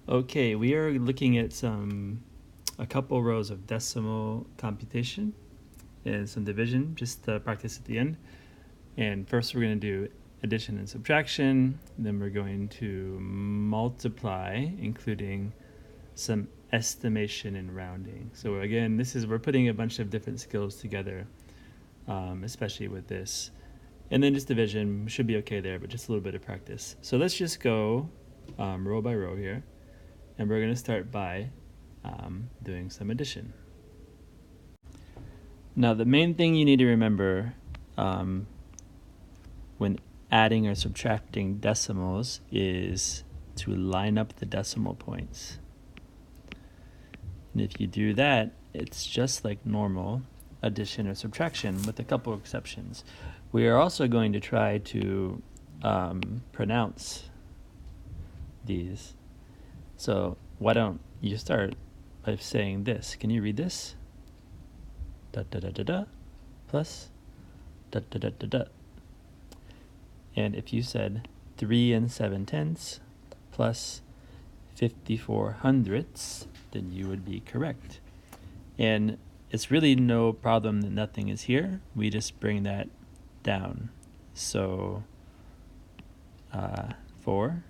Okay, we are looking at a couple rows of decimal computation and some division, just to practice at the end. And first we're going to do addition and subtraction, then we're going to multiply, including some estimation and rounding. So again, we're putting a bunch of different skills together, especially with this. And then just division should be okay there, but just a little bit of practice. So let's just go row by row here. And we're going to start by doing some addition. Now, the main thing you need to remember when adding or subtracting decimals is to line up the decimal points. And if you do that, it's just like normal addition or subtraction with a couple of exceptions. We are also going to try to pronounce these. So why don't you start by saying this? Can you read this? Da da da da da plus da da da da da. And if you said 3 7/10 plus 54 hundredths, then you would be correct. And it's really no problem that nothing is here. We just bring that down. So 4,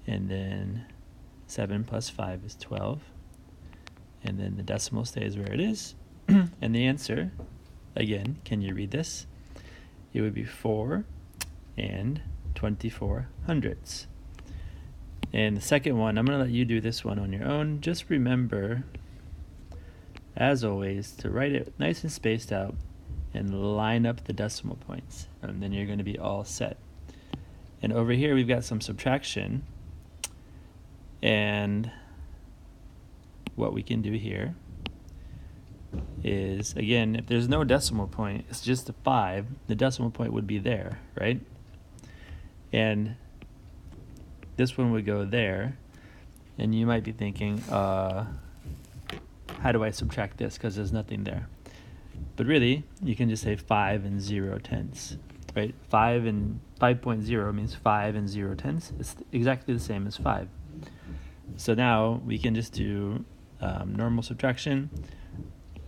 and then 7 plus 5 is 12. And then the decimal stays where it is. And the answer, again, can you read this? It would be 4 and 24 hundredths. And the second one, I'm going to let you do this one on your own. Just remember, as always, to write it nice and spaced out and line up the decimal points. And then you're going to be all set. And over here, we've got some subtraction. And what we can do here is, again, if there's no decimal point, it's just a 5, the decimal point would be there, right? And this one would go there, and you might be thinking, how do I subtract this? Because there's nothing there. But really, you can just say 5 and 0/10, right? 5.0 means 5 and 0/10. It's exactly the same as 5. So now we can just do normal subtraction.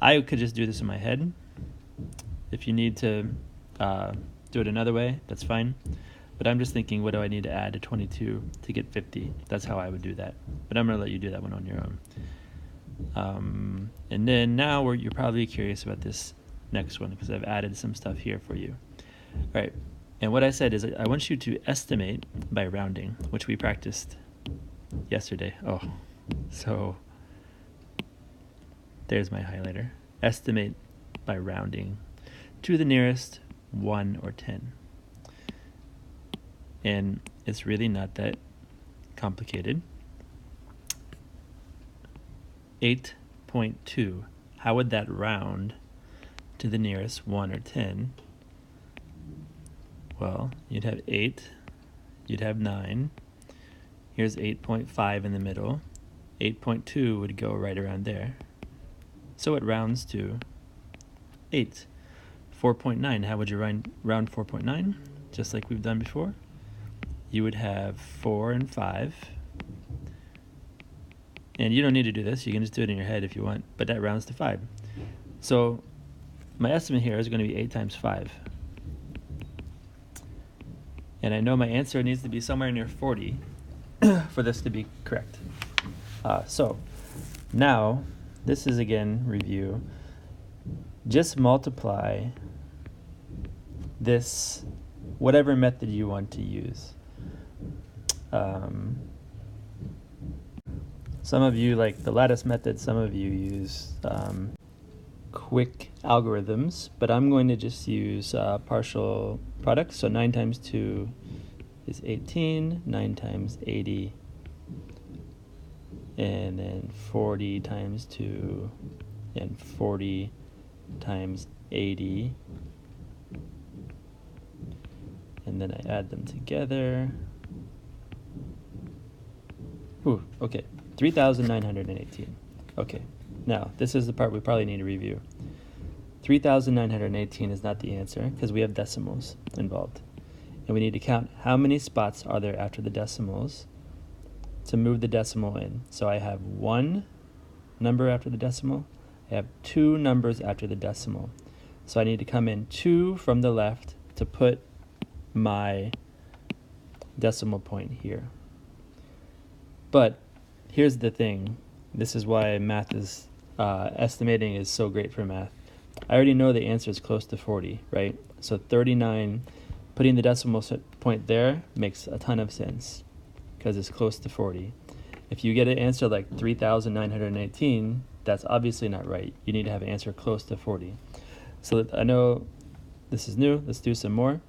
I could just do this in my head. If you need to do it another way, that's fine. But I'm just thinking, what do I need to add to 22 to get 50? That's how I would do that. But I'm going to let you do that one on your own. And then now you're probably curious about this next one because I've added some stuff here for you. All right. And what I said is I want you to estimate by rounding, which we practiced yesterday. Oh, so there's my highlighter. Estimate by rounding to the nearest 1 or 10. And it's really not that complicated. 8.2. How would that round to the nearest 1 or 10? Well, you'd have 8. You'd have 9. Here's 8.5 in the middle. 8.2 would go right around there. So it rounds to 8. 4.9, how would you round 4.9? Just like we've done before. You would have 4 and 5. And you don't need to do this. You can just do it in your head if you want. But that rounds to 5. So my estimate here is going to be 8 times 5. And I know my answer needs to be somewhere near 40 for this to be correct. So now, this is again review. Just multiply this, whatever method you want to use. Some of you like the lattice method, some of you use quick algorithms, but I'm going to just use partial products. So 9 times 2 is 18, 9 times 80, and then 40 times 2, and 40 times 80, and then I add them together. Ooh, okay, 3,918. Okay, now this is the part we probably need to review. 3,918 is not the answer because we have decimals involved. And we need to count how many spots are there after the decimals to move the decimal in. So I have one number after the decimal. I have two numbers after the decimal. So I need to come in 2 from the left to put my decimal point here. But here's the thing. This is why math is, estimating is so great for math. I already know the answer is close to 40, right? So 39, putting the decimal point there makes a ton of sense because it's close to 40. If you get an answer like 3,918, that's obviously not right. You need to have an answer close to 40. So I know this is new. Let's do some more.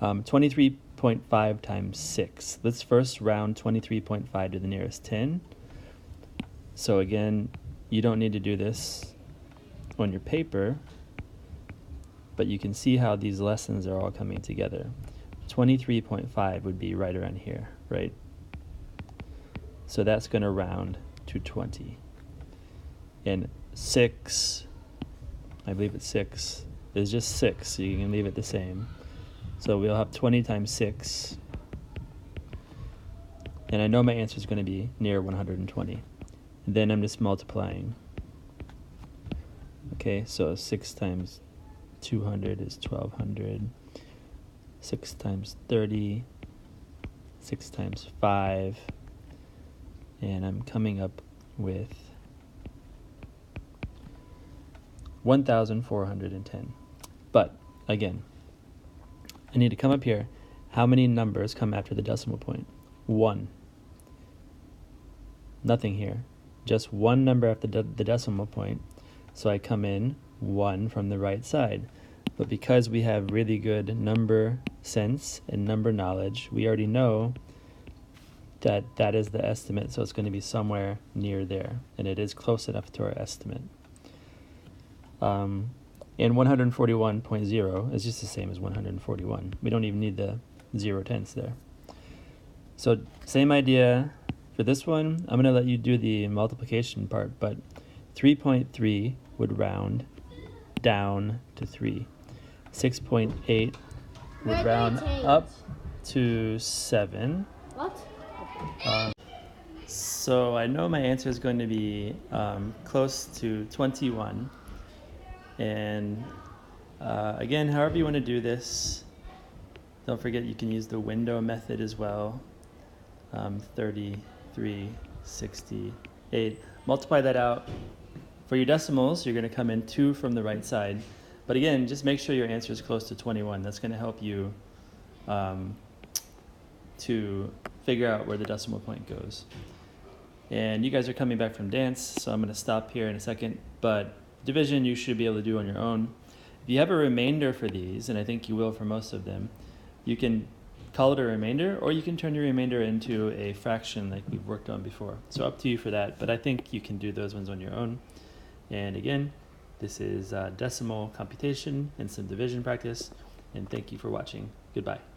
23.5 times 6. Let's first round 23.5 to the nearest 10. So again, you don't need to do this on your paper, but you can see how these lessons are all coming together. 23.5 would be right around here, right? So that's going to round to 20. And 6, I believe it's 6, is just 6, so you can leave it the same. So we'll have 20 times 6. And I know my answer is going to be near 120. And then I'm just multiplying. Okay, so 6 times 200 is 1,200. 6 times 30. 6 times 5. And I'm coming up with 1,410. But again, I need to come up here. How many numbers come after the decimal point? 1. Nothing here. Just one number after the decimal point. So I come in 1 from the right side. But because we have really good number sense and number knowledge, we already know that that is the estimate. So it's going to be somewhere near there. And it is close enough to our estimate. And 141.0 is just the same as 141. We don't even need the 0 tenths there. So same idea for this one. I'm going to let you do the multiplication part, but 3.3 would round down to 3. 6.8 would round up to 7. What? So I know my answer is going to be close to 21. And again, however you want to do this, don't forget you can use the window method as well. 33, 68. Multiply that out. For your decimals, you're going to come in 2 from the right side. But again, just make sure your answer is close to 21. That's going to help you to figure out where the decimal point goes. And you guys are coming back from dance, so I'm going to stop here in a second. But division you should be able to do on your own. If you have a remainder for these, and I think you will for most of them, you can call it a remainder, or you can turn your remainder into a fraction like we've worked on before. So up to you for that, but I think you can do those ones on your own. And again, this is decimal computation and some division practice, and thank you for watching. Goodbye.